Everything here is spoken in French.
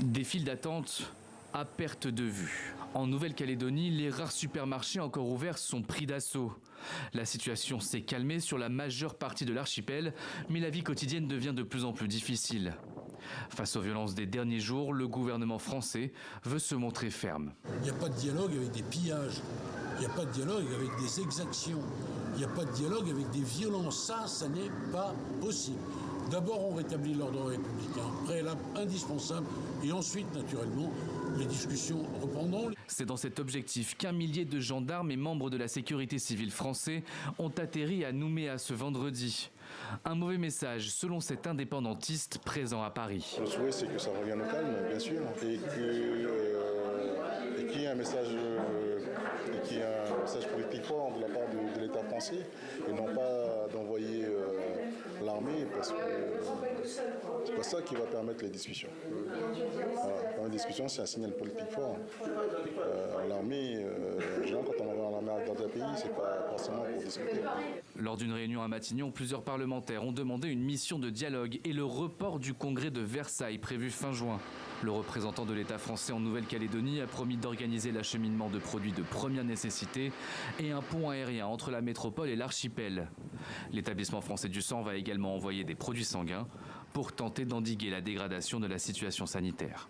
Des files d'attente à perte de vue. En Nouvelle-Calédonie, les rares supermarchés encore ouverts sont pris d'assaut. La situation s'est calmée sur la majeure partie de l'archipel, mais la vie quotidienne devient de plus en plus difficile. Face aux violences des derniers jours, le gouvernement français veut se montrer ferme. Il n'y a pas de dialogue avec des pillages, il n'y a pas de dialogue avec des exactions, il n'y a pas de dialogue avec des violences. Ça n'est pas possible. D'abord, on rétablit l'ordre républicain, préalable indispensable, et ensuite, naturellement, les discussions reprendront. C'est dans cet objectif qu'un millier de gendarmes et membres de la sécurité civile français ont atterri à Nouméa ce vendredi. Un mauvais message selon cet indépendantiste présent à Paris. Le souhait, c'est que ça revienne au calme, bien sûr, et qu'il y ait un message, politique fort de la part de l'État français, et non pas d'envoyer l'armée, parce que c'est pas ça qui va permettre les discussions. Voilà. Une discussion, c'est un signal politique fort. L'armée, quand on envoie l'armée dans un pays, c'est pas forcément pour discuter. Lors d'une réunion à Matignon, plusieurs parlementaires ont demandé une mission de dialogue et le report du congrès de Versailles prévu fin juin. Le représentant de l'État français en Nouvelle-Calédonie a promis d'organiser l'acheminement de produits de première nécessité et un pont aérien entre la métropole et l'archipel. L'établissement français du sang va également envoyer des produits sanguins pour tenter d'endiguer la dégradation de la situation sanitaire.